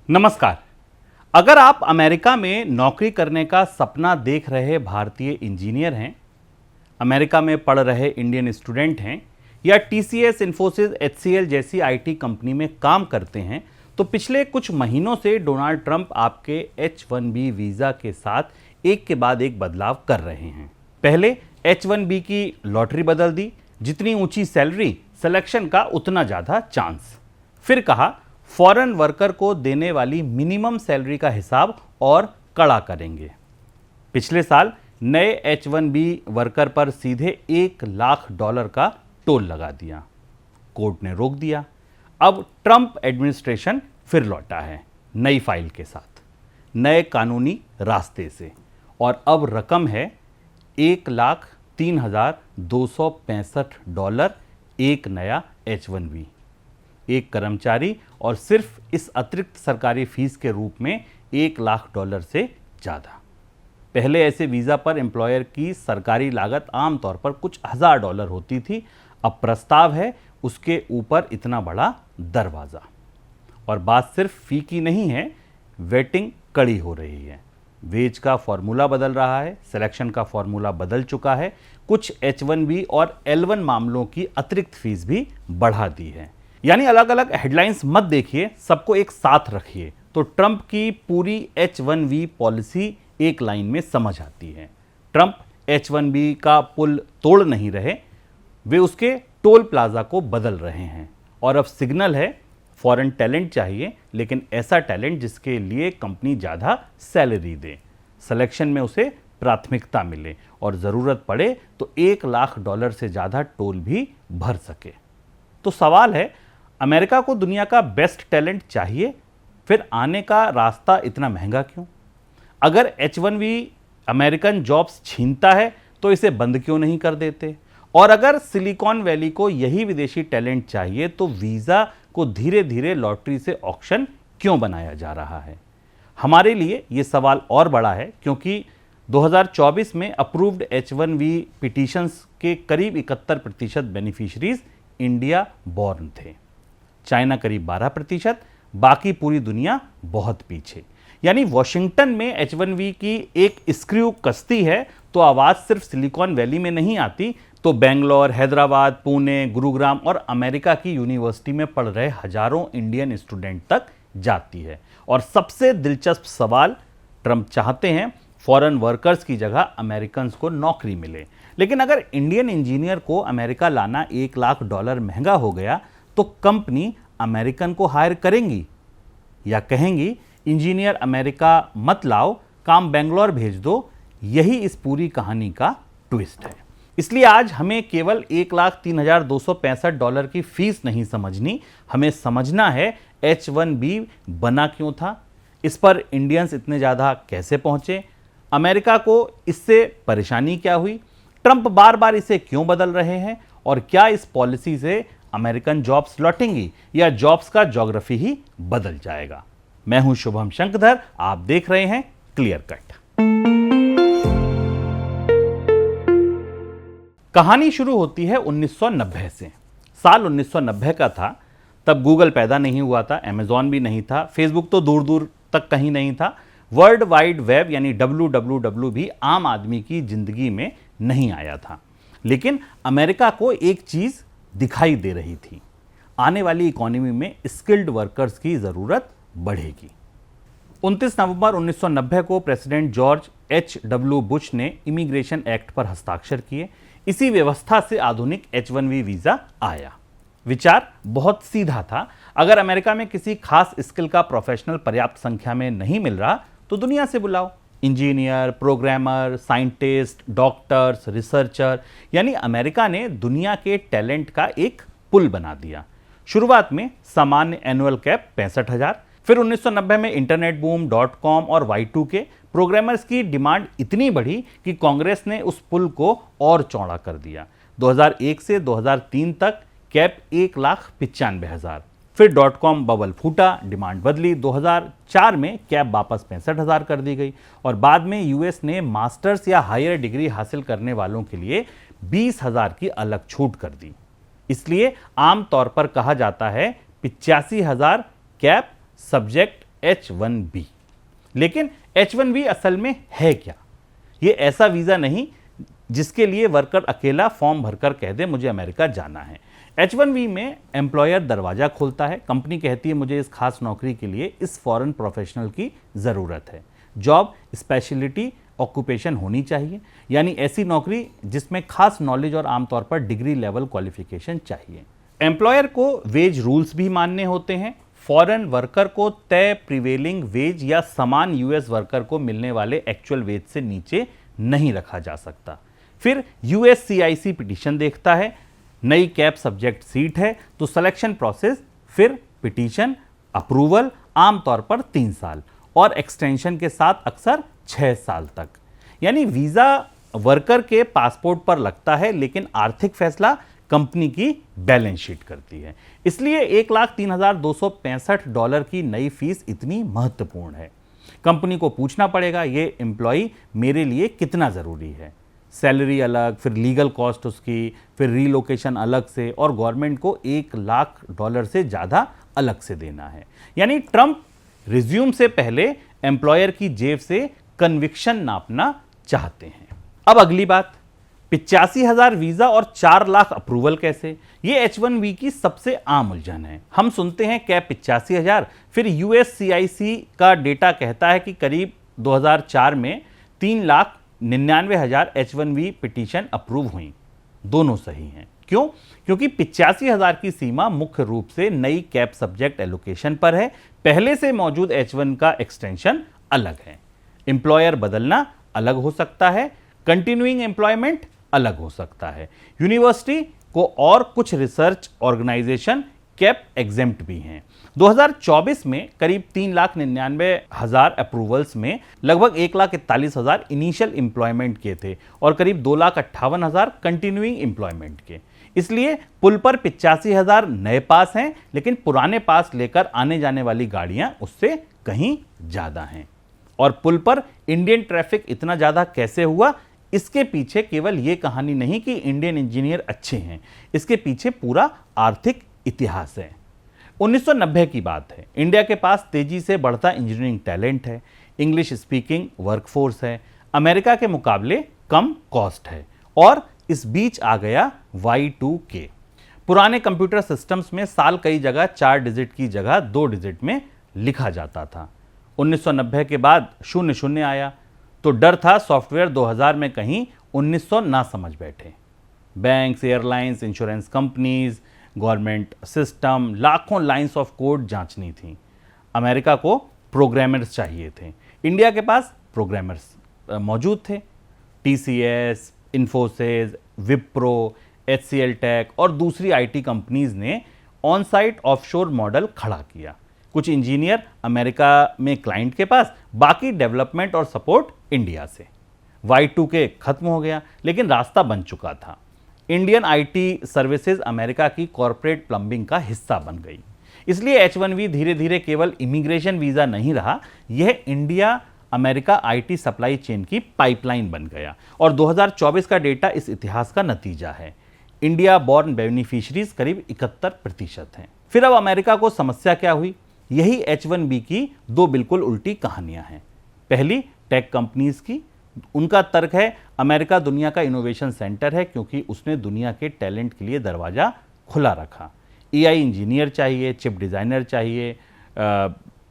नमस्कार। अगर आप अमेरिका में नौकरी करने का सपना देख रहे भारतीय इंजीनियर हैं, अमेरिका में पढ़ रहे इंडियन स्टूडेंट हैं या टीसीएस, इन्फोसिस, एचसीएल जैसी आईटी कंपनी में काम करते हैं, तो पिछले कुछ महीनों से डोनाल्ड ट्रंप आपके H-1B वीज़ा के साथ एक के बाद एक बदलाव कर रहे हैं। पहले H-1B की लॉटरी बदल दी, जितनी ऊंची सैलरी, सिलेक्शन का उतना ज़्यादा चांस। फिर कहा फॉरेन वर्कर को देने वाली मिनिमम सैलरी का हिसाब और कड़ा करेंगे। पिछले साल नए H-1B वर्कर पर सीधे $1 लाख का टोल लगा दिया। कोर्ट ने रोक दिया। अब ट्रंप एडमिनिस्ट्रेशन फिर लौटा है नई फाइल के साथ, नए कानूनी रास्ते से, और अब रकम है $1,03,265 एक नया H-1B, एक कर्मचारी, और सिर्फ इस अतिरिक्त सरकारी फीस के रूप में $1 लाख से ज़्यादा। पहले ऐसे वीज़ा पर एम्प्लॉयर की सरकारी लागत आमतौर पर कुछ $1000 होती थी। अब प्रस्ताव है उसके ऊपर इतना बड़ा दरवाज़ा। और बात सिर्फ फ़ी की नहीं है, वेटिंग कड़ी हो रही है। वेज का फॉर्मूला बदल रहा है, सिलेक्शन का फॉर्मूला बदल चुका है, कुछ H-1B और L-1 मामलों की अतिरिक्त फीस भी बढ़ा दी है। यानी अलग अलग हेडलाइंस मत देखिए, सबको एक साथ रखिए तो ट्रंप की पूरी H-1B पॉलिसी एक लाइन में समझ आती है। ट्रंप H-1B का पुल तोड़ नहीं रहे, वे उसके टोल प्लाजा को बदल रहे हैं। और अब सिग्नल है फॉरेन टैलेंट चाहिए, लेकिन ऐसा टैलेंट जिसके लिए कंपनी ज़्यादा सैलरी दे, सिलेक्शन में उसे प्राथमिकता मिले और ज़रूरत पड़े तो $1 लाख से ज़्यादा टोल भी भर सके। तो सवाल है, अमेरिका को दुनिया का बेस्ट टैलेंट चाहिए, फिर आने का रास्ता इतना महंगा क्यों? अगर H-1B अमेरिकन जॉब्स छीनता है तो इसे बंद क्यों नहीं कर देते? और अगर सिलिकॉन वैली को यही विदेशी टैलेंट चाहिए तो वीज़ा को धीरे धीरे लॉटरी से ऑक्शन क्यों बनाया जा रहा है? हमारे लिए ये सवाल और बड़ा है क्योंकि 2024 में अप्रूव्ड H-1B पिटीशंस के करीब 71% बेनिफिशरीज इंडिया बॉर्न थे, चाइना करीब 12%, बाकी पूरी दुनिया बहुत पीछे। यानी वॉशिंगटन में H-1B की एक स्क्रू कसती है तो आवाज़ सिर्फ सिलिकॉन वैली में नहीं आती, तो बेंगलोर, हैदराबाद, पुणे, गुरुग्राम और अमेरिका की यूनिवर्सिटी में पढ़ रहे हजारों इंडियन स्टूडेंट तक जाती है। और सबसे दिलचस्प सवाल, ट्रंप चाहते हैं फॉरेन वर्कर्स की जगह अमेरिकन्स को नौकरी मिले, लेकिन अगर इंडियन इंजीनियर को अमेरिका लाना $1 लाख महंगा हो गया तो कंपनी अमेरिकन को हायर करेंगी या कहेंगी इंजीनियर अमेरिका मत लाओ, काम बेंगलोर भेज दो? यही इस पूरी कहानी का ट्विस्ट है। इसलिए आज हमें केवल $1,03,265 की फीस नहीं समझनी, हमें समझना है H-1B बना क्यों था, इस पर इंडियंस इतने ज़्यादा कैसे पहुंचे, अमेरिका को इससे परेशानी क्या हुई, ट्रंप बार बार इसे क्यों बदल रहे हैं, और क्या इस पॉलिसी से अमेरिकन जॉब्स लौटेंगी या जॉब्स का ज्योग्राफी ही बदल जाएगा। मैं हूं शुभम शंकधर, आप देख रहे हैं क्लियर कट। कहानी शुरू होती है 1990 से। साल 1990 का था, तब गूगल पैदा नहीं हुआ था, अमेजॉन भी नहीं था, फेसबुक तो दूर दूर तक कहीं नहीं था, वर्ल्ड वाइड वेब यानी WWW भी आम आदमी की जिंदगी में नहीं आया था। लेकिन अमेरिका को एक चीज दिखाई दे रही थी, आने वाली इकोनॉमी में स्किल्ड वर्कर्स की जरूरत बढ़ेगी। 29 नवंबर 1990 को प्रेसिडेंट जॉर्ज H.W. बुश ने इमिग्रेशन एक्ट पर हस्ताक्षर किए। इसी व्यवस्था से आधुनिक H-1B वीजा आया। विचार बहुत सीधा था, अगर अमेरिका में किसी खास स्किल का प्रोफेशनल पर्याप्त संख्या में नहीं मिल रहा तो दुनिया से बुलाओ, engineer, programmer, scientist, doctors, researcher, यानी अमेरिका ने दुनिया के टैलेंट का एक पुल बना दिया। शुरुआत में सामान्य एनुअल कैप 65,000, फिर 1990 में इंटरनेट बूम, .com और Y2K, प्रोग्रामर्स की डिमांड इतनी बढ़ी कि कांग्रेस ने उस पुल को और चौड़ा कर दिया। 2001 से 2003 तक कैप 1,95,000, फिर .com बबल फूटा, डिमांड बदली, 2004 में कैप वापस 65,000 कर दी गई, और बाद में यूएस ने मास्टर्स या हायर डिग्री हासिल करने वालों के लिए 20,000 की अलग छूट कर दी। इसलिए आमतौर पर कहा जाता है 85,000 कैप सब्जेक्ट H1B। लेकिन H1B असल में है क्या? ये ऐसा वीज़ा नहीं जिसके लिए वर्कर अकेला फॉर्म भरकर कह दे मुझे अमेरिका जाना है। H1B में एम्प्लॉयर दरवाजा खोलता है, कंपनी कहती है मुझे इस खास नौकरी के लिए इस फॉरेन प्रोफेशनल की ज़रूरत है। जॉब स्पेशलिटी ऑक्यूपेशन होनी चाहिए, यानी ऐसी नौकरी जिसमें खास नॉलेज और आमतौर पर डिग्री लेवल क्वालिफिकेशन चाहिए। एम्प्लॉयर को वेज रूल्स भी मानने होते हैं। फॉरेन वर्कर को तय प्रिवेलिंग वेज या समान यूएस वर्कर को मिलने वाले एक्चुअल वेज से नीचे नहीं रखा जा सकता। फिर USCIC पिटीशन देखता है, नई कैप सब्जेक्ट सीट है तो सिलेक्शन प्रोसेस, फिर पिटीशन, अप्रूवल, आमतौर पर 3 साल और एक्सटेंशन के साथ अक्सर 6 साल तक। यानी वीज़ा वर्कर के पासपोर्ट पर लगता है लेकिन आर्थिक फैसला कंपनी की बैलेंस शीट करती है। इसलिए $1,03,265 की नई फीस इतनी महत्वपूर्ण है। कंपनी को पूछना पड़ेगा ये एम्प्लॉई मेरे लिए कितना ज़रूरी है। सैलरी अलग, फिर लीगल कॉस्ट उसकी, फिर रीलोकेशन अलग से, और गवर्नमेंट को $1,00,000 से ज़्यादा अलग से देना है। यानी ट्रंप रिज्यूम से पहले एम्प्लॉयर की जेब से कन्विक्शन नापना चाहते हैं। अब अगली बात, 85,000 वीजा और 4 लाख अप्रूवल कैसे? ये H1B की सबसे आम उलझन है। हम सुनते हैं कैप 85,000, फिर USCIC का डेटा कहता है कि करीब 2004 में 3,99,000 H1B पिटीशन अप्रूव हुई। दोनों सही हैं। क्यों? क्योंकि 85,000 की सीमा मुख्य रूप से नई कैप सब्जेक्ट एलोकेशन पर है। पहले से मौजूद H1 का एक्सटेंशन अलग है। एम्प्लॉयर बदलना अलग हो सकता है, कंटिन्यूइंग एम्प्लॉयमेंट अलग हो सकता है। यूनिवर्सिटी को और कुछ रिसर्च ऑर्गेनाइजेशन कैप एग्जेम्प्ट भी हैं। 2024 में करीब 3,99,000 अप्रूवल्स में लगभग 1,41,000 इनिशियल एम्प्लॉयमेंट के थे और करीब 2,58,000 कंटिन्यूइंग एम्प्लॉयमेंट के। इसलिए पुल पर 85,000 नए पास हैं, लेकिन पुराने पास लेकर आने जाने वाली गाड़ियां उससे कहीं ज्यादा हैं। और पुल पर इंडियन ट्रैफिक इतना ज्यादा कैसे हुआ? इसके पीछे केवल यह कहानी नहीं कि इंडियन इंजीनियर अच्छे हैं, इसके पीछे पूरा आर्थिक इतिहास है। 1990 की बात है। इंडिया के पास तेजी से बढ़ता इंजीनियरिंग टैलेंट है, इंग्लिश स्पीकिंग वर्कफोर्स है, अमेरिका के मुकाबले कम कॉस्ट है, और इस बीच आ गया Y2K। पुराने कंप्यूटर सिस्टम्स में साल कई जगह 4 डिजिट की जगह 2 डिजिट में लिखा जाता था। 1990 के बाद 00 आया तो डर था सॉफ्टवेयर 2000 में कहीं 1900 ना समझ बैठे। Banks, airlines, insurance companies, government system, लाखों लाइंस ऑफ कोड जांचनी थी। अमेरिका को प्रोग्रामर्स चाहिए थे, इंडिया के पास प्रोग्रामर्स मौजूद थे। TCS, Infosys, Wipro, HCL tech और दूसरी IT कंपनीज ने ऑन साइट ऑफशोर मॉडल खड़ा किया। कुछ इंजीनियर अमेरिका में क्लाइंट के पास, बाकी डेवलपमेंट और सपोर्ट इंडिया से। Y2K खत्म हो गया, लेकिन रास्ता बन चुका था। इंडियन IT सर्विसेज अमेरिका की कॉरपोरेट प्लम्बिंग का हिस्सा बन गई। इसलिए H1B धीरे धीरे केवल इमिग्रेशन वीजा नहीं रहा, यह India America IT supply chain की पाइपलाइन बन गया। और 2024 का डेटा इस इतिहास का नतीजा है। इंडिया बॉर्न बेनिफिशरीज करीब 71% हैं। फिर अब अमेरिका को समस्या क्या हुई? यही H1B की 2 बिल्कुल उल्टी कहानियां हैं। पहली, टेक कंपनीज की। उनका तर्क है अमेरिका दुनिया का इनोवेशन सेंटर है क्योंकि उसने दुनिया के टैलेंट के लिए दरवाजा खुला रखा। AI इंजीनियर चाहिए, चिप डिज़ाइनर चाहिए,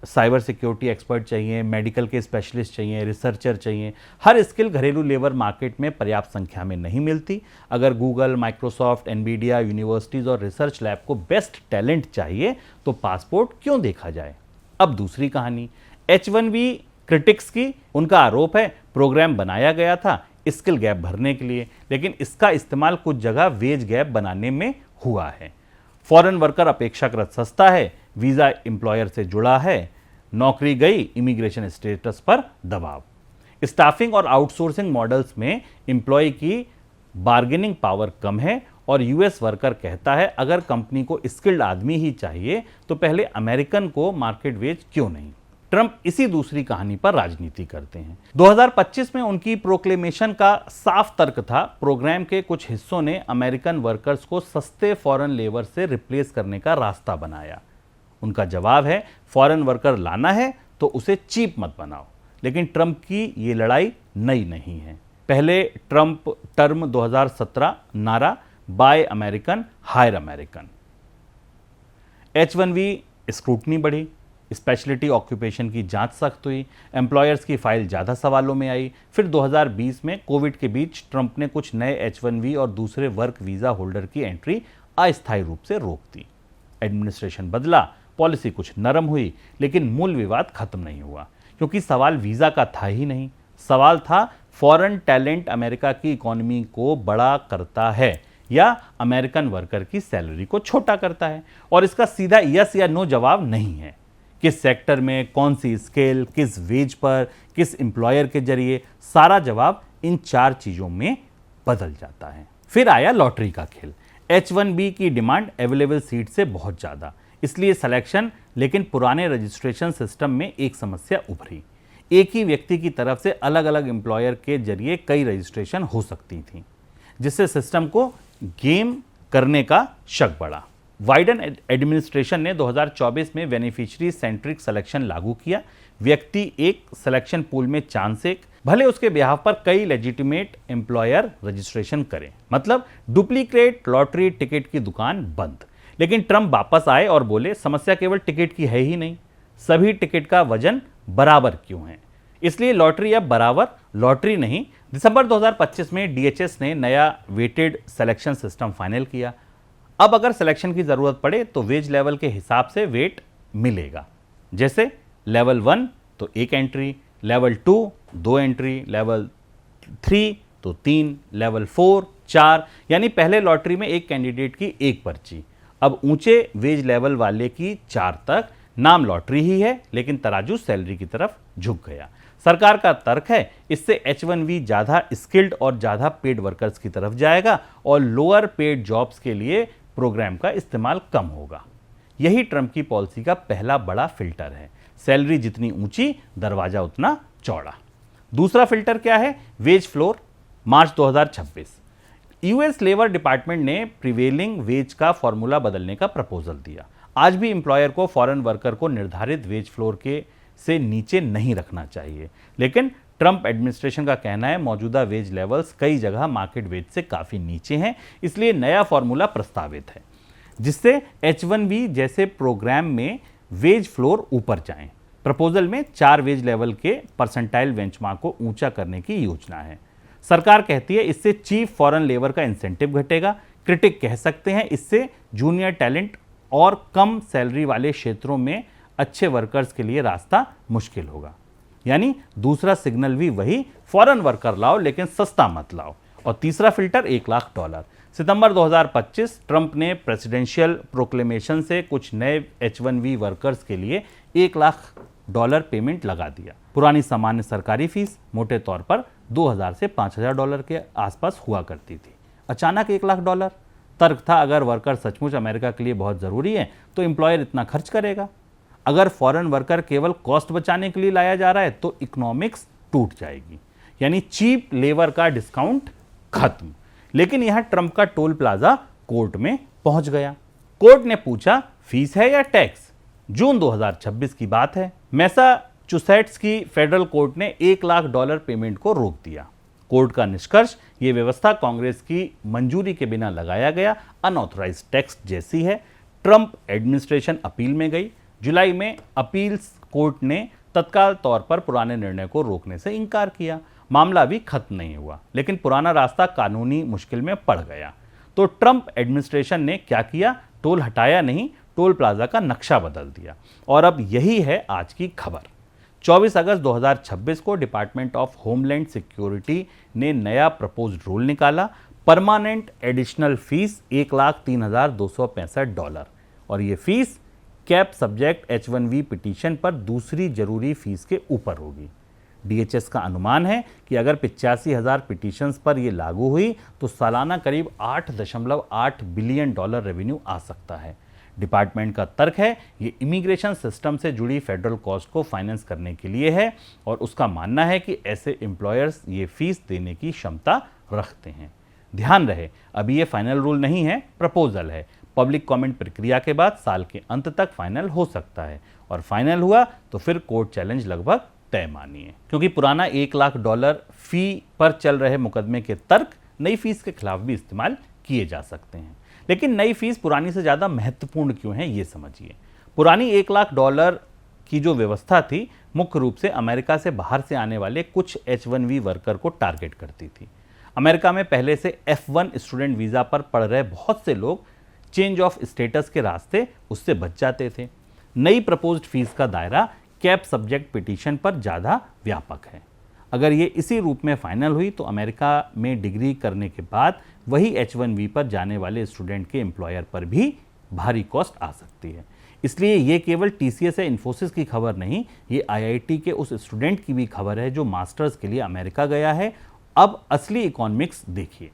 साइबर सिक्योरिटी एक्सपर्ट चाहिए, मेडिकल के स्पेशलिस्ट चाहिए, रिसर्चर चाहिए। हर स्किल घरेलू लेबर मार्केट में पर्याप्त संख्या में नहीं मिलती। अगर गूगल, माइक्रोसॉफ्ट, एनवीडिया, यूनिवर्सिटीज़ और रिसर्च लैब को बेस्ट टैलेंट चाहिए तो पासपोर्ट क्यों देखा जाए? अब दूसरी कहानी H1B क्रिटिक्स की। उनका आरोप है प्रोग्राम बनाया गया था स्किल गैप भरने के लिए, लेकिन इसका इस्तेमाल कुछ जगह वेज गैप बनाने में हुआ है। फॉरेन वर्कर अपेक्षाकृत सस्ता है, वीज़ा एम्प्लॉयर से जुड़ा है, नौकरी गई, इमिग्रेशन स्टेटस पर दबाव। स्टाफिंग और आउटसोर्सिंग मॉडल्स में एम्प्लॉय की बार्गेनिंग पावर कम है और US वर्कर कहता है अगर कंपनी को स्किल्ड आदमी ही चाहिए तो पहले अमेरिकन को मार्केट वेज क्यों नहीं? ट्रंप इसी दूसरी कहानी पर राजनीति करते हैं। 2025 में उनकी प्रोक्लेमेशन का साफ तर्क था प्रोग्राम के कुछ हिस्सों ने अमेरिकन वर्कर्स को सस्ते फॉरेन लेबर से रिप्लेस करने का रास्ता बनाया। उनका जवाब है फॉरेन वर्कर लाना है तो उसे चीप मत बनाओ। लेकिन ट्रंप की ये लड़ाई नई नहीं है। पहले ट्रंप टर्म 2017 नारा buy American hire American. H1B scrutiny बढ़ी, स्पेशलिटी ऑक्यूपेशन की जांच सख्त हुई, एम्प्लॉयर्स की फाइल ज़्यादा सवालों में आई। फिर 2020 में कोविड के बीच ट्रंप ने कुछ नए H1B और दूसरे वर्क वीज़ा होल्डर की एंट्री अस्थायी रूप से रोक दी। एडमिनिस्ट्रेशन बदला, पॉलिसी कुछ नरम हुई, लेकिन मूल विवाद खत्म नहीं हुआ, क्योंकि सवाल वीज़ा का था ही नहीं। सवाल था फॉरेन टैलेंट अमेरिका की इकोनॉमी को बड़ा करता है या अमेरिकन वर्कर की सैलरी को छोटा करता है। और इसका सीधा यस या नो जवाब नहीं है। किस सेक्टर में, कौन सी स्केल, किस वेज पर, किस एम्प्लॉयर के जरिए, सारा जवाब इन 4 चीज़ों में बदल जाता है। फिर आया लॉटरी का खेल। H1B की डिमांड अवेलेबल सीट से बहुत ज़्यादा, इसलिए सिलेक्शन। लेकिन पुराने रजिस्ट्रेशन सिस्टम में एक समस्या उभरी। एक ही व्यक्ति की तरफ से अलग अलग एम्प्लॉयर के जरिए कई रजिस्ट्रेशन हो सकती थी, जिससे सिस्टम को गेम करने का शक बढ़ा। बाइडेन एडमिनिस्ट्रेशन ने 2024 में बेनिफिशियरी सेंट्रिक सिलेक्शन लागू किया। व्यक्ति एक सिलेक्शन पूल में चांस एक, भले उसके बिहाफ पर कई लेजिटिमेट एम्प्लॉयर रजिस्ट्रेशन करें। मतलब डुप्लीकेट लॉटरी टिकट की दुकान बंद। लेकिन ट्रंप वापस आए और बोले समस्या केवल टिकट की है ही नहीं, सभी टिकट का वजन बराबर क्यों है। इसलिए लॉटरी अब बराबर लॉटरी नहीं। दिसंबर 2025 में DHS ने नया वेटेड सिलेक्शन सिस्टम फाइनल किया। अब अगर सिलेक्शन की जरूरत पड़े तो वेज लेवल के हिसाब से वेट मिलेगा। जैसे लेवल 1 तो 1 एंट्री, लेवल 2 2 एंट्री, लेवल 3 तो 3, लेवल 4 4। यानी पहले लॉटरी में एक कैंडिडेट की एक पर्ची, अब ऊंचे वेज लेवल वाले की 4 तक। नाम लॉटरी ही है, लेकिन तराजू सैलरी की तरफ झुक गया। सरकार का तर्क है इससे H1B ज़्यादा स्किल्ड और ज़्यादा पेड वर्कर्स की तरफ जाएगा और लोअर पेड जॉब्स के लिए प्रोग्राम का इस्तेमाल कम होगा। यही ट्रंप की पॉलिसी का पहला बड़ा फिल्टर है। सैलरी जितनी ऊंची, दरवाजा उतना चौड़ा। दूसरा फिल्टर क्या है? Wage floor. March 2026 US labor department ने प्रिवेलिंग वेज का फॉर्मूला बदलने का प्रपोजल दिया। आज भी एम्प्लॉयर को फॉरेन वर्कर को निर्धारित वेज फ्लोर के से नीचे नहीं रखना चाहिए, लेकिन ट्रंप एडमिनिस्ट्रेशन का कहना है मौजूदा वेज लेवल्स कई जगह मार्केट वेज से काफ़ी नीचे हैं, इसलिए नया फॉर्मूला प्रस्तावित है जिससे H1B जैसे प्रोग्राम में वेज फ्लोर ऊपर जाएं। प्रपोजल में 4 वेज लेवल के परसेंटाइल बेंचमार्क को ऊंचा करने की योजना है। सरकार कहती है इससे चीफ फॉरेन लेबर का इंसेंटिव घटेगा। क्रिटिक कह सकते हैं इससे जूनियर टैलेंट और कम सैलरी वाले क्षेत्रों में अच्छे वर्कर्स के लिए रास्ता मुश्किल होगा। यानी दूसरा सिग्नल भी वही, फॉरेन वर्कर लाओ लेकिन सस्ता मत लाओ। और तीसरा फिल्टर $1 लाख। सितंबर 2025 ट्रंप ने प्रेसिडेंशियल प्रोक्लेमेशन से कुछ नए H1B वर्कर्स के लिए $1 लाख पेमेंट लगा दिया। पुरानी सामान्य सरकारी फीस मोटे तौर पर $2000 से $5000 के आसपास हुआ करती थी। अचानक $1 लाख। तर्क था अगर वर्कर सचमुच अमेरिका के लिए बहुत ज़रूरी है तो एम्प्लॉयर इतना खर्च करेगा। अगर फॉरेन वर्कर केवल कॉस्ट बचाने के लिए लाया जा रहा है तो इकोनॉमिक्स टूट जाएगी। यानी चीप लेबर का डिस्काउंट खत्म। लेकिन यहां ट्रंप का टोल प्लाजा कोर्ट में पहुंच गया। कोर्ट ने पूछा फीस है या टैक्स। जून 2026 की बात है। मैसाचुसेट्स की फेडरल कोर्ट ने $1 लाख पेमेंट को रोक दिया। कोर्ट का निष्कर्ष, यह व्यवस्था कांग्रेस की मंजूरी के बिना लगाया गया अनऑथराइज्ड टैक्स जैसी है। ट्रंप एडमिनिस्ट्रेशन अपील में गई। जुलाई में अपील्स कोर्ट ने तत्काल तौर पर पुराने निर्णय को रोकने से इनकार किया। मामला भी खत्म नहीं हुआ, लेकिन पुराना रास्ता कानूनी मुश्किल में पड़ गया। तो ट्रंप एडमिनिस्ट्रेशन ने क्या किया? टोल हटाया नहीं, टोल प्लाजा का नक्शा बदल दिया। और अब यही है आज की खबर। 24 अगस्त 2026 को डिपार्टमेंट ऑफ होमलैंड सिक्योरिटी ने नया प्रपोज्ड रूल निकाला। परमानेंट एडिशनल फीस $1,03,265 और ये fees cap subject H1B petition पर दूसरी जरूरी फीस के ऊपर होगी। DHS का अनुमान है कि अगर 85,000 पिटीशंस पर यह लागू हुई तो सालाना करीब $8.8 बिलियन रेवेन्यू आ सकता है। डिपार्टमेंट का तर्क है ये इमिग्रेशन सिस्टम से जुड़ी फेडरल कॉस्ट को फाइनेंस करने के लिए है और उसका मानना है कि ऐसे एम्प्लॉयर्स ये फीस देने की क्षमता रखते हैं। ध्यान रहे, अभी ये फाइनल रूल नहीं है, प्रपोजल है। पब्लिक कमेंट प्रक्रिया के बाद साल के अंत तक फाइनल हो सकता है, और फाइनल हुआ तो फिर कोर्ट चैलेंज लगभग तय मानिए, क्योंकि पुराना $1 लाख फी पर चल रहे मुकदमे के तर्क नई फीस के खिलाफ भी इस्तेमाल किए जा सकते हैं। लेकिन नई फीस पुरानी से ज़्यादा महत्वपूर्ण क्यों है, ये समझिए। पुरानी $1 लाख की जो व्यवस्था थी मुख्य रूप से अमेरिका से बाहर से आने वाले कुछ H1B वर्कर को टारगेट करती थी। अमेरिका में पहले से F1 स्टूडेंट वीज़ा पर पढ़ रहे बहुत से लोग चेंज ऑफ स्टेटस के रास्ते उससे बच जाते थे। नई प्रपोज्ड फीस का दायरा कैप सब्जेक्ट पिटीशन पर ज़्यादा व्यापक है। अगर ये इसी रूप में फाइनल हुई तो अमेरिका में डिग्री करने के बाद वही H1B पर जाने वाले स्टूडेंट के एम्प्लॉयर पर भी भारी कॉस्ट आ सकती है। इसलिए ये केवल TCS या इन्फोसिस की खबर नहीं, ये IIT के उस स्टूडेंट की भी खबर है जो मास्टर्स के लिए अमेरिका गया है। अब असली इकोनॉमिक्स देखिए।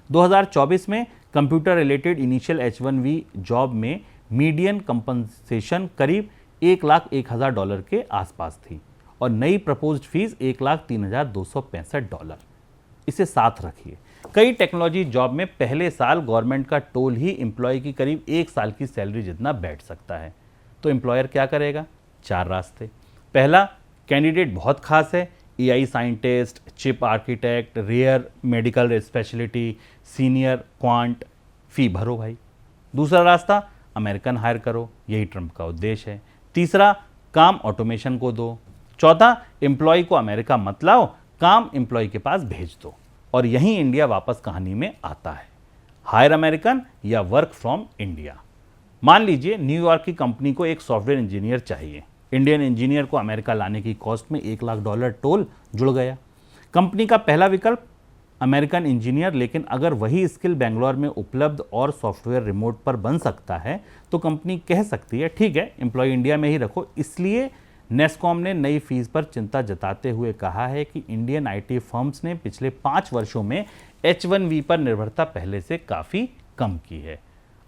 2024 में computer related initial H1B job में मीडियन कंपनसेशन करीब $1,01,000 के आसपास थी और नई प्रपोज्ड फीस $1,03,265। इसे साथ रखिए। कई टेक्नोलॉजी जॉब में पहले साल गवर्नमेंट का टोल ही एम्प्लॉय की करीब 1 साल की सैलरी जितना बैठ सकता है। तो एम्प्लॉयर क्या करेगा? 4 रास्ते। पहला, कैंडिडेट बहुत खास है, AI scientist, chip architect, rare medical speciality, senior quant, fee भरो भाई। दूसरा रास्ता, अमेरिकन हायर करो, यही ट्रंप का उद्देश्य है। तीसरा, काम ऑटोमेशन को दो। चौथा, एम्प्लॉय को अमेरिका मत लाओ, काम एम्प्लॉय के पास भेज दो। और यहीं इंडिया वापस कहानी में आता है, हायर अमेरिकन या वर्क फ्रॉम इंडिया। मान लीजिए न्यूयॉर्क की कंपनी को एक सॉफ्टवेयर इंजीनियर चाहिए। इंडियन इंजीनियर को अमेरिका लाने की कॉस्ट में $1 लाख टोल जुड़ गया। कंपनी का पहला विकल्प अमेरिकन इंजीनियर, लेकिन अगर वही स्किल बेंगलोर में उपलब्ध और सॉफ्टवेयर रिमोट पर बन सकता है तो कंपनी कह सकती है ठीक है, एम्प्लॉय इंडिया में ही रखो। इसलिए नेस्कॉम ने नई फीस पर चिंता जताते हुए कहा है कि इंडियन IT फर्म्स ने पिछले 5 वर्षों में H1B पर निर्भरता पहले से काफ़ी कम की है,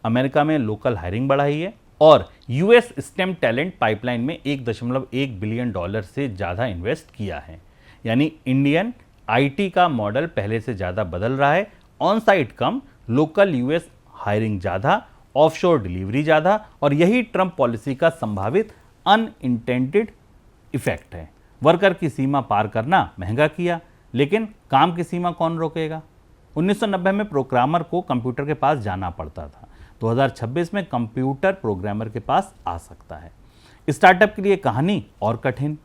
अमेरिका में लोकल हायरिंग बढ़ाई है और US स्टेम टैलेंट पाइपलाइन में $1.1 बिलियन से ज़्यादा इन्वेस्ट किया है। यानी इंडियन IT का मॉडल पहले से ज़्यादा बदल रहा है। On site come, local US hiring ज़्यादा, ऑफशोर डिलीवरी ज़्यादा, और यही ट्रंप पॉलिसी का संभावित अनइंटेंडेड इफेक्ट है। वर्कर की सीमा पार करना महंगा किया, लेकिन काम की सीमा कौन रोकेगा? 1990 में प्रोग्रामर को कंप्यूटर के पास जाना पड़ता था, 2026 में कंप्यूटर प्रोग्रामर के पास आ सकता है। स्टार्टअप के लिए कहानी और कठिन।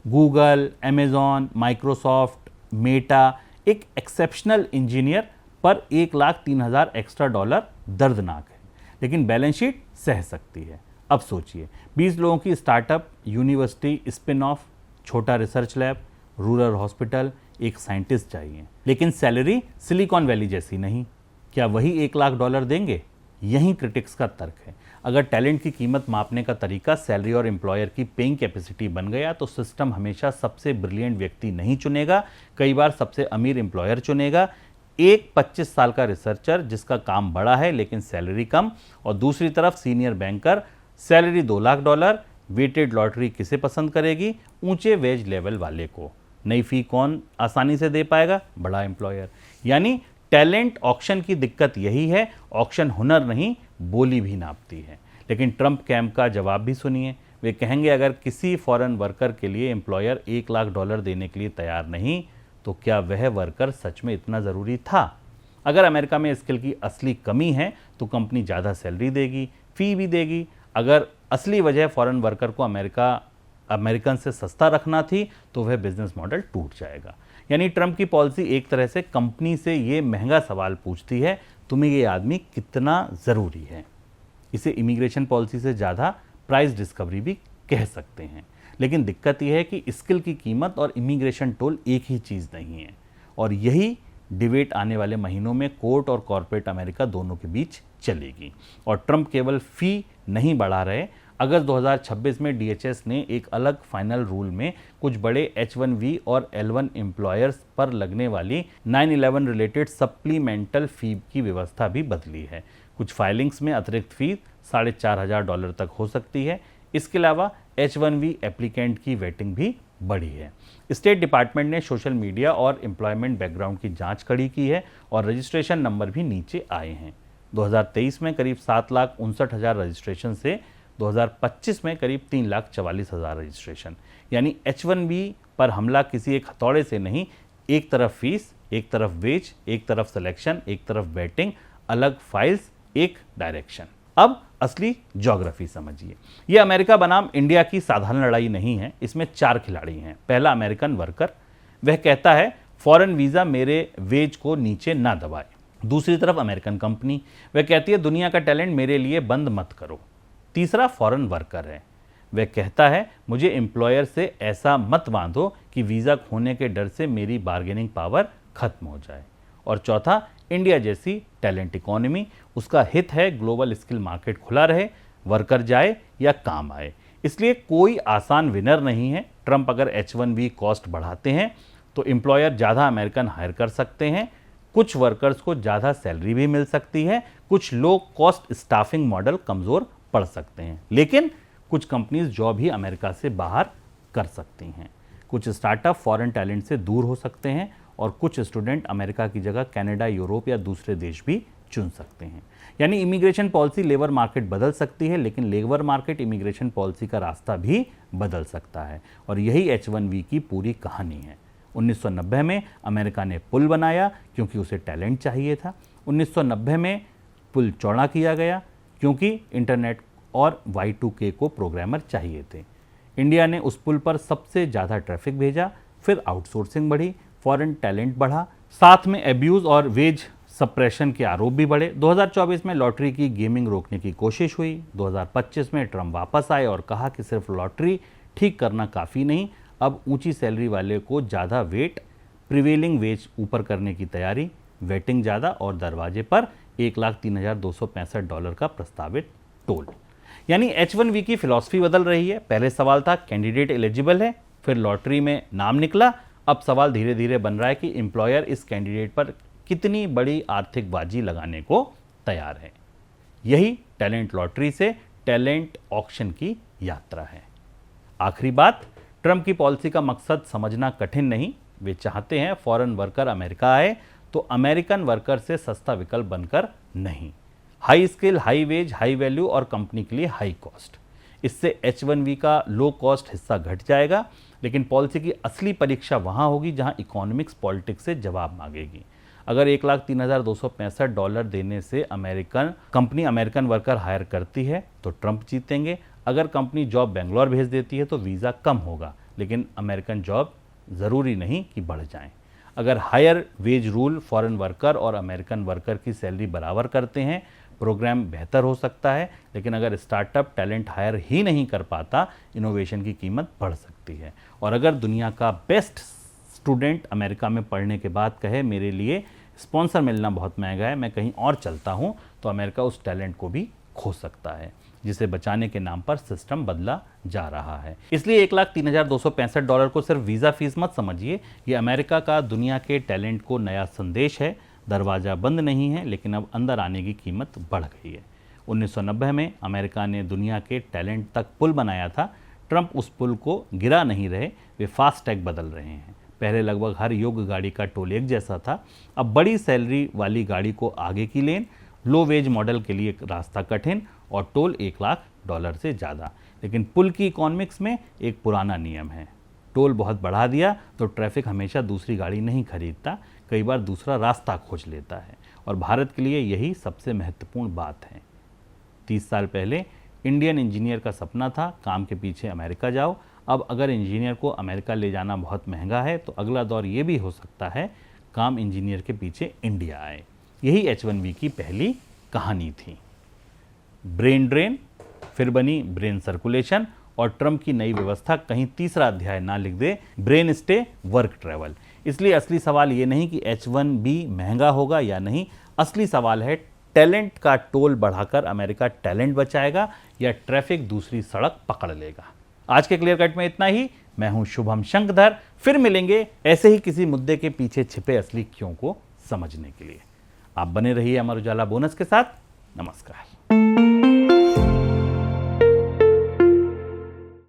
गूगल, अमेजॉन, माइक्रोसॉफ्ट, मेटा एक एक्सेप्शनल इंजीनियर पर $1,03,000 एक्स्ट्रा दर्दनाक है, लेकिन बैलेंस शीट सह सकती है। अब सोचिए, 20 लोगों की स्टार्टअप, यूनिवर्सिटी स्पिन ऑफ, छोटा रिसर्च लैब, रूरल हॉस्पिटल, एक साइंटिस्ट चाहिए, लेकिन सैलरी सिलिकॉन वैली जैसी नहीं। क्या वही $1,00,000 देंगे? यही क्रिटिक्स का तर्क है। अगर टैलेंट की कीमत मापने का तरीका सैलरी और एम्प्लॉयर की पेइंग कैपेसिटी बन गया तो सिस्टम हमेशा सबसे ब्रिलियंट व्यक्ति नहीं चुनेगा, कई बार सबसे अमीर एम्प्लॉयर चुनेगा। एक 25 साल का रिसर्चर जिसका काम बड़ा है लेकिन सैलरी कम, और दूसरी तरफ senior banker, salary $2,00,000। Weighted lottery किसे पसंद करेगी? ऊंचे वेज लेवल वाले को। नई फी कौन आसानी से दे पाएगा? बड़ा एम्प्लॉयर। यानी टैलेंट ऑक्शन की दिक्कत यही है, ऑक्शन हुनर नहीं बोली भी नापती है। लेकिन ट्रंप कैंप का जवाब भी सुनिए। वे कहेंगे अगर किसी फॉरेन वर्कर के लिए एम्प्लॉयर $1,00,000 देने के लिए तैयार नहीं तो क्या वह वर्कर सच में इतना ज़रूरी था? अगर अमेरिका में स्किल की असली कमी है तो कंपनी ज़्यादा सैलरी देगी, फी भी देगी। अगर असली वजह फॉरेन वर्कर को अमेरिकन से सस्ता रखना थी तो वह बिजनेस मॉडल टूट जाएगा। यानी ट्रंप की पॉलिसी एक तरह से कंपनी से ये महंगा सवाल पूछती है, तुम्हें ये आदमी कितना ज़रूरी है। इसे इमिग्रेशन पॉलिसी से ज़्यादा प्राइस डिस्कवरी भी कह सकते हैं। लेकिन दिक्कत यह है कि स्किल की कीमत और इमिग्रेशन टोल एक ही चीज़ नहीं है, और यही डिबेट आने वाले महीनों में कोर्ट और कॉर्पोरेट अमेरिका दोनों के बीच चलेगी। और ट्रंप केवल फ़ी नहीं बढ़ा रहे। अगस्त 2026 में DHS ने एक अलग फाइनल रूल में कुछ बड़े H1B और L1 एम्प्लॉयर्स पर लगने वाली 9/11 रिलेटेड सप्लीमेंटल फ़ी की व्यवस्था भी बदली है। कुछ फाइलिंग्स में अतिरिक्त फ़ीस $4,500 तक हो सकती है। इसके अलावा H1B एप्लीकेंट की वेटिंग भी बढ़ी है। स्टेट डिपार्टमेंट ने सोशल मीडिया और एम्प्लॉयमेंट बैकग्राउंड की जांच कड़ी की है और रजिस्ट्रेशन नंबर भी नीचे आए हैं। 2023 में करीब 7,59,000 रजिस्ट्रेशन से 2025 में करीब 3,44,000 रजिस्ट्रेशन। यानी H1B पर हमला किसी एक हथौड़े से नहीं, एक तरफ फीस, एक तरफ वेज, एक तरफ सिलेक्शन, एक तरफ बैटिंग, अलग फाइल्स, एक डायरेक्शन। अब असली ज्योग्राफी समझिए। यह अमेरिका बनाम इंडिया की साधारण लड़ाई नहीं है। इसमें 4 खिलाड़ी हैं। पहला अमेरिकन वर्कर, वह कहता है फॉरेन वीजा मेरे वेज को नीचे ना दबाए। दूसरी तरफ अमेरिकन कंपनी, वह कहती है दुनिया का टैलेंट मेरे लिए बंद मत करो। तीसरा फॉरेन वर्कर है, वह कहता है मुझे एम्प्लॉयर से ऐसा मत बांधो कि वीजा खोने के डर से मेरी बार्गेनिंग पावर खत्म हो जाए। और चौथा इंडिया जैसी टैलेंट इकोनॉमी, उसका हित है ग्लोबल स्किल मार्केट खुला रहे, वर्कर जाए या काम आए। इसलिए कोई आसान विनर नहीं है। ट्रंप अगर H1B कॉस्ट बढ़ाते हैं तो एम्प्लॉयर ज़्यादा अमेरिकन हायर कर सकते हैं, कुछ वर्कर्स को ज़्यादा सैलरी भी मिल सकती है, कुछ लो कॉस्ट स्टाफिंग मॉडल कमज़ोर पड़ सकते हैं, लेकिन कुछ कंपनीज जॉब ही अमेरिका से बाहर कर सकती हैं। कुछ स्टार्टअप फॉरेन टैलेंट से दूर हो सकते हैं और कुछ स्टूडेंट अमेरिका की जगह कनाडा, यूरोप या दूसरे देश भी चुन सकते हैं। यानी इमिग्रेशन पॉलिसी लेबर मार्केट बदल सकती है, लेकिन लेबर मार्केट इमिग्रेशन पॉलिसी का रास्ता भी बदल सकता है। और यही H1B की पूरी कहानी है। 1990 में अमेरिका ने पुल बनाया क्योंकि उसे टैलेंट चाहिए था। 1990 में पुल चौड़ा किया गया क्योंकि इंटरनेट और Y2K को प्रोग्रामर चाहिए थे। इंडिया ने उस पुल पर सबसे ज़्यादा ट्रैफिक भेजा, फिर आउटसोर्सिंग बढ़ी, फॉरेन टैलेंट बढ़ा, साथ में एब्यूज़ और वेज सप्रेशन के आरोप भी बढ़े। 2024 में लॉटरी की गेमिंग रोकने की कोशिश हुई। 2025 में ट्रंप वापस आए और कहा कि सिर्फ लॉटरी ठीक करना काफ़ी नहीं, अब ऊंची सैलरी वाले को ज़्यादा वेट, प्रिवेलिंग वेज ऊपर करने की तैयारी, वेटिंग ज़्यादा और दरवाजे पर $1,03,265 का प्रस्तावित टोल। यानी H1B की फिलॉसफी बदल रही है। पहले सवाल था कैंडिडेट एलिजिबल है, फिर लॉटरी में नाम निकला, अब सवाल धीरे धीरे बन रहा है कि एम्प्लॉयर इस कैंडिडेट पर कितनी बड़ी आर्थिक बाजी लगाने को तैयार है। यही टैलेंट लॉटरी से टैलेंट ऑक्शन की यात्रा है। आखिरी बात, ट्रंप की पॉलिसी का मकसद समझना कठिन नहीं। वे चाहते हैं फॉरेन वर्कर अमेरिका आए तो अमेरिकन वर्कर से सस्ता विकल्प बनकर नहीं। High skill, high wage, high value और कंपनी के लिए हाई कॉस्ट। इससे H1B का लो कॉस्ट हिस्सा घट जाएगा, लेकिन पॉलिसी की असली परीक्षा वहाँ होगी जहाँ इकोनॉमिक्स पॉलिटिक्स से जवाब मांगेगी। अगर $1,03,265 देने से कंपनी अमेरिकन वर्कर हायर करती है तो ट्रंप जीतेंगे। अगर कंपनी जॉब बेंगलोर भेज देती है तो वीज़ा कम होगा, लेकिन अमेरिकन जॉब ज़रूरी नहीं कि बढ़ जाएं। अगर higher wage rule foreign worker और अमेरिकन वर्कर की सैलरी बराबर करते हैं, प्रोग्राम बेहतर हो सकता है, लेकिन अगर स्टार्टअप टैलेंट हायर ही नहीं कर पाता, इनोवेशन की कीमत बढ़ सकती है। और अगर दुनिया का बेस्ट स्टूडेंट अमेरिका में पढ़ने के बाद कहे मेरे लिए स्पॉन्सर मिलना बहुत महंगा है, मैं कहीं और चलता हूँ, तो अमेरिका उस टैलेंट को भी खो सकता है, जिसे बचाने के नाम पर सिस्टम बदला जा रहा है। इसलिए $1,03,265 को सिर्फ वीज़ा फीस मत समझिए। ये अमेरिका का दुनिया के टैलेंट को नया संदेश है। दरवाज़ा बंद नहीं है, लेकिन अब अंदर आने की कीमत बढ़ गई है। 1990 में अमेरिका ने दुनिया के टैलेंट तक पुल बनाया था। ट्रंप उस पुल को गिरा नहीं रहे, वे फास्ट टैग बदल रहे हैं। पहले लगभग हर योग्य गाड़ी का टोल एक जैसा था, अब बड़ी सैलरी वाली गाड़ी को आगे की लेन, लो वेज मॉडल के लिए रास्ता कठिन और टोल $1,00,000 से ज़्यादा। लेकिन पुल की इकोनॉमिक्स में एक पुराना नियम है, टोल बहुत बढ़ा दिया तो ट्रैफिक हमेशा दूसरी गाड़ी नहीं खरीदता, कई बार दूसरा रास्ता खोज लेता है। और भारत के लिए यही सबसे महत्वपूर्ण बात है। 30 साल पहले इंडियन इंजीनियर का सपना था काम के पीछे अमेरिका जाओ। अब अगर इंजीनियर को अमेरिका ले जाना बहुत महंगा है तो अगला दौर ये भी हो सकता है काम इंजीनियर के पीछे इंडिया आए। यही H1B की पहली कहानी थी। ब्रेन ड्रेन, फिर बनी ब्रेन सर्कुलेशन और ट्रंप की नई व्यवस्था कहीं तीसरा अध्याय ना लिख दे, ब्रेन स्टे वर्क ट्रैवल। इसलिए असली सवाल ये नहीं कि H1B महंगा होगा या नहीं, असली सवाल है टैलेंट का टोल बढ़ाकर अमेरिका टैलेंट बचाएगा या ट्रैफिक दूसरी सड़क पकड़ लेगा। आज के क्लियर कट में इतना ही। मैं हूं शुभम शंकधर, फिर मिलेंगे ऐसे ही किसी मुद्दे के पीछे छिपे असली क्यों को समझने के लिए। आप बने रहिए अमर उजाला बोनस के साथ। नमस्कार।